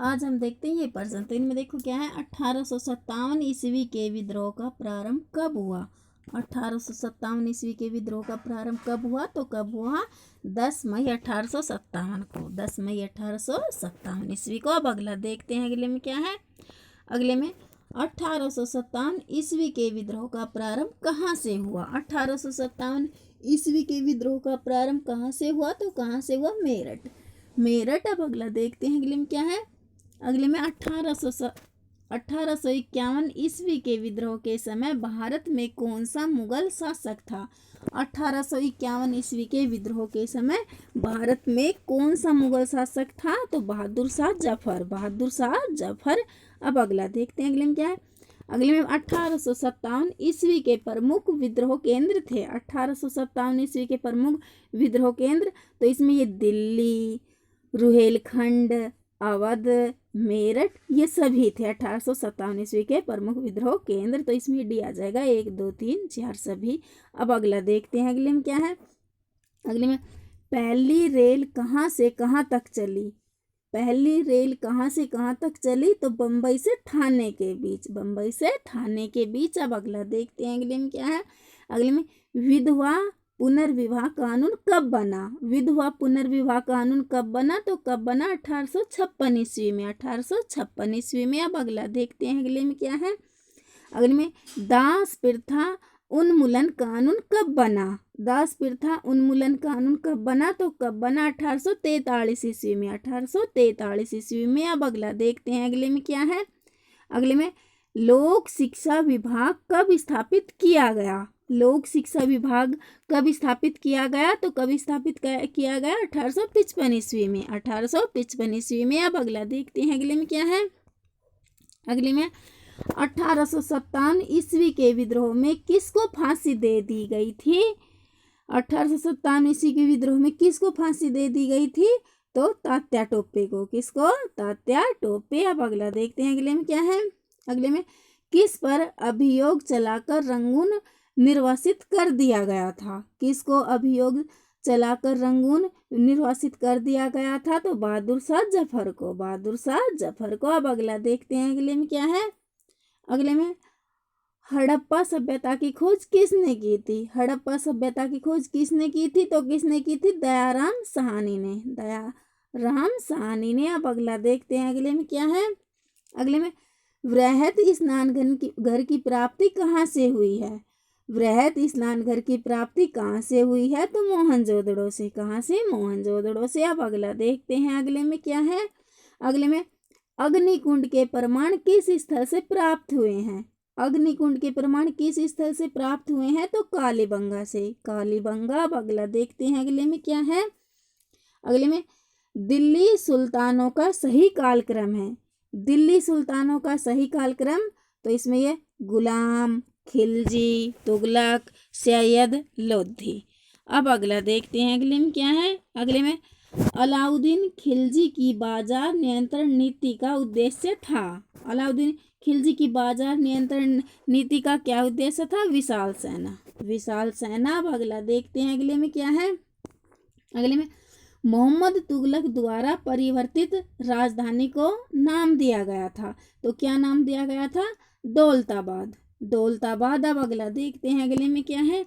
आज हम देखते हैं ये प्रश्न। तो इनमें देखो क्या है, 1857 ईस्वी के विद्रोह का प्रारंभ कब हुआ। 1857 ईस्वी के विद्रोह का प्रारंभ कब हुआ, तो कब हुआ 10 मई 1857 को। 10 मई 1857 ईस्वी को। अब अगला देखते हैं, अगले में क्या है। अगले में 1857 ईस्वी के विद्रोह का प्रारंभ कहाँ से हुआ। 1857 ईस्वी के विद्रोह का प्रारंभ कहाँ से हुआ, तो कहाँ से हुआ, मेरठ। मेरठ। अब अगला देखते हैं, अगले में क्या है। अगले में 1851 ईस्वी के विद्रोह के समय भारत में कौन सा मुगल शासक था। 1851 ईस्वी के विद्रोह के समय भारत में कौन सा मुगल शासक था, तो बहादुर शाह जफर। बहादुर शाह जफर। अब अगला देखते हैं, अगले में क्या है। अगले में 1857 ईस्वी के प्रमुख विद्रोह केंद्र थे। 1857 ईस्वी के प्रमुख विद्रोह केंद्र, तो इसमें ये दिल्ली, रुहेलखंड, अवध, मेरठ, ये सभी थे 1857 ईस्वी के प्रमुख विद्रोह केंद्र। तो इसमें डी आ जाएगा 1 2 3 4 सभी। अब अगला देखते हैं, अगले में क्या है। अगले में पहली रेल कहाँ से कहाँ तक चली। पहली रेल कहाँ से कहाँ तक चली, तो बम्बई से ठाणे के बीच। बम्बई से ठाणे के बीच। अब अगला देखते हैं, अगले में क्या है। अगले में विधवा पुनर्विवाह कानून कब बना। विधवा पुनर्विवाह कानून कब बना, तो कब बना 1856 ईस्वी में। 1856 ईस्वी में। अब अगला देखते हैं, अगले में क्या है। अगले में दास प्रथा उन्मूलन कानून कब बना। दास प्रथा उन्मूलन कानून कब बना, तो कब बना 1843 ईस्वी में। 1843 ईस्वी में। अब अगला देखते हैं, अगले में क्या है। अगले में लोक शिक्षा विभाग कब स्थापित किया गया। लोक शिक्षा विभाग कब स्थापित किया गया, तो कब स्थापित किया गया 1855 ईस्वी में। 1855 ईस्वी में। अब अगला देखते हैं, अगले में क्या है। अगले में 1857 ईस्वी के विद्रोह में किसको फांसी दे दी गई थी। 1857 ईस्वी के विद्रोह में किसको फांसी दे दी गई थी, तो तात्या टोपे को। किसको, तात्या टोपे। अब अगला देखते हैं, अगले में क्या है। अगले में किस पर अभियोग चलाकर रंगून निर्वासित कर दिया गया था। किसको अभियोग चलाकर रंगून निर्वासित कर दिया गया था, तो बहादुर शाह जफर को। बहादुर शाह जफर को। अब अगला देखते हैं, अगले में क्या है। अगले में हड़प्पा सभ्यता की खोज किसने की थी। हड़प्पा सभ्यता की खोज किसने की थी, तो किसने की थी, दयाराम साहनी ने। दयाराम साहनी ने। अब अगला देखते हैं, अगले में क्या है। अगले में वृहद स्नान घर की प्राप्ति कहाँ से हुई है। वृहद स्नान घर की प्राप्ति कहाँ से हुई है, तो मोहनजोदड़ो से। कहाँ से, मोहनजोदड़ो से। अब अगला देखते हैं, अगले में क्या है। अगले में अग्निकुंड के प्रमाण किस स्थल से प्राप्त हुए हैं। अग्निकुंड के प्रमाण किस स्थल से प्राप्त हुए हैं, तो कालीबंगा से। कालीबंगा। अब अगला देखते हैं, अगले में क्या है। अगले में दिल्ली सुल्तानों का सही कालक्रम है। दिल्ली सुल्तानों का सही कालक्रम, तो इसमें ये गुलाम, खिलजी, तुगलक, सैयद, लोधी। अब अगला देखते हैं, अगले में क्या है। अगले में अलाउद्दीन खिलजी की बाजार नियंत्रण नीति का उद्देश्य था। अलाउद्दीन खिलजी की बाजार नियंत्रण नीति का क्या उद्देश्य था, विशाल सेना। विशाल सेना। अब अगला देखते हैं, अगले में क्या है। अगले में मोहम्मद तुगलक द्वारा परिवर्तित राजधानी को नाम दिया गया था, तो क्या नाम दिया गया था, दौलताबाद। दौलताबाद। अब अगला देखते हैं, अगले में क्या है।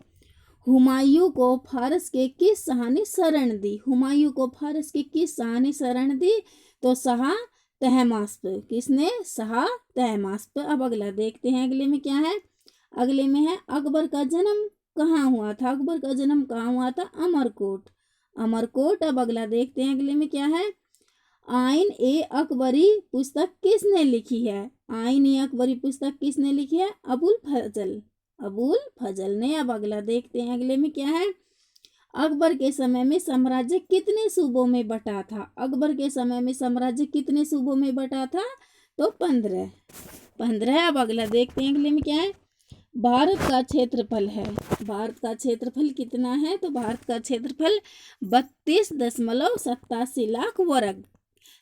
हुमायूं को फारस के किस शाह ने शरण दी। हुमायूं को फारस के किस शाह ने शरण दी, तो शाह तहमास्प। किसने, शाह तहमास्प। अब अगला देखते हैं, अगले में क्या है। अगले में है अकबर का जन्म कहाँ हुआ था। अकबर का जन्म कहाँ हुआ था, अमरकोट। अमरकोट। अब अगला देखते हैं, अगले में क्या है। आइन ए अकबरी पुस्तक किसने लिखी है। आइन ए अकबरी पुस्तक किसने लिखी है, अबुल फजल। अबुल फजल ने। अब अगला देखते हैं, अगले में क्या है। अकबर के समय में साम्राज्य कितने सूबों में बटा था। अकबर के समय में साम्राज्य कितने सूबों में बटा था, तो 15। अब अगला देखते हैं, अगले में क्या है। भारत का क्षेत्रफल है। भारत का क्षेत्रफल कितना है, तो भारत का क्षेत्रफल 32.87 लाख वर्ग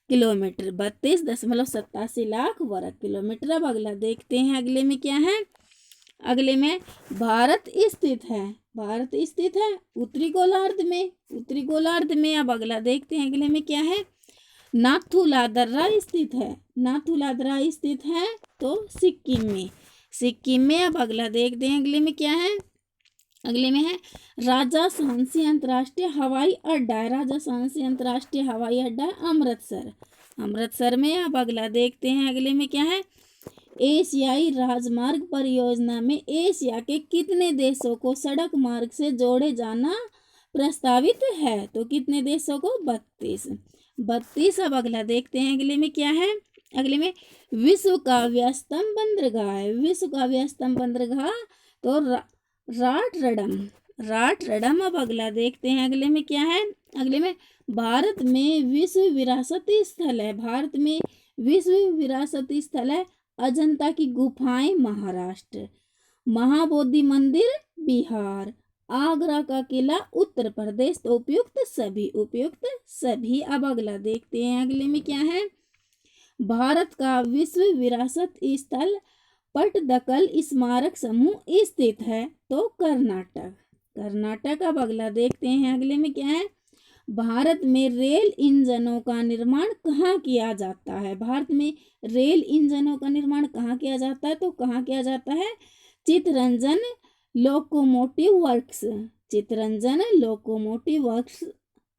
किलोमीटर। 32.87 लाख वर्ग किलोमीटर। अब अगला देखते हैं, अगले में क्या है। अगले में भारत स्थित है। भारत स्थित है उत्तरी गोलार्ध में। उत्तरी गोलार्ध में। अब अगला देखते हैं, अगले में क्या है। नाथुला दर्रा स्थित है? नाथुला दर्रा स्थित है तो सिक्किम में। सिक्किम में। अब अगला देखते हैं, अगले में क्या है? अगले में है राजा सांसी अंतर्राष्ट्रीय हवाई अड्डा है। राजा सांसी अंतर्राष्ट्रीय हवाई अड्डा है अमृतसर। अमृतसर में। अब अगला देखते हैं, अगले में क्या है? एशियाई राजमार्ग परियोजना में एशिया के कितने देशों को सड़क मार्ग से जोड़े जाना प्रस्तावित है? तो कितने देशों को? 32। 32। अब अगला देखते हैं, अगले में क्या है? अगले में विश्व का व्यस्तम बंदरगाह है। विश्व का व्यस्तम बंदरगाह तो राटरडम। अब अगला देखते हैं, अगले में क्या है? अगले में भारत में विश्व विरासती स्थल है। भारत में विश्व विरासती स्थल है अजंता की गुफाएं महाराष्ट्र, महाबोधि मंदिर बिहार, आगरा का किला उत्तर प्रदेश। तो उपयुक्त सभी। अब अगला देखते हैं, अगले में क्या है? भारत का विश्व विरासत स्थल पट्टदकल स्मारक समूह स्थित है तो कर्नाटक। अब अगला देखते हैं, अगले में क्या है? भारत में रेल इंजनों का निर्माण कहाँ किया जाता है? भारत में रेल इंजनों का निर्माण कहाँ किया जाता है? तो कहाँ किया जाता है? Chittaranjan locomotive works. Chittaranjan locomotive works.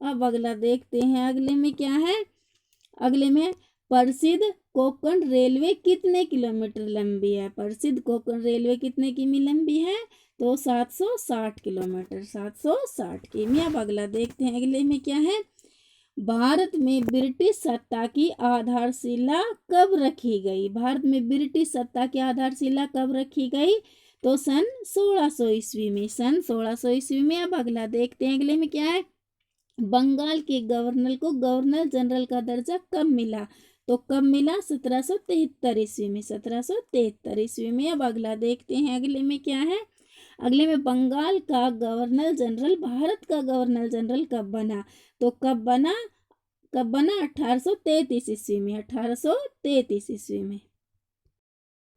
अब अगला देखते हैं, अगले में क्या है? अगले में प्रसिद्ध कोंकण रेलवे कितने किलोमीटर लंबी है? प्रसिद्ध कोंकण रेलवे कितने किमी लंबी है? तो 760 किलोमीटर। 760 किमी। अब अगला देखते हैं, अगले में क्या है? भारत में ब्रिटिश सत्ता की आधारशिला कब रखी गई? भारत में ब्रिटिश सत्ता की आधारशिला कब रखी गई? तो सन 1600 ईस्वी में। सन 1600 ईस्वी में। अब अगला देखते हैं, अगले में क्या है? बंगाल के गवर्नर को गवर्नर जनरल का दर्जा कब मिला? तो कब मिला? 1773 ईस्वी में। 1773 ईस्वी में। अब अगला देखते हैं, अगले में क्या है? अगले में बंगाल का गवर्नर जनरल भारत का गवर्नर जनरल कब बना? तो कब बना? 1833 ईस्वी में। 1833 ईस्वी में।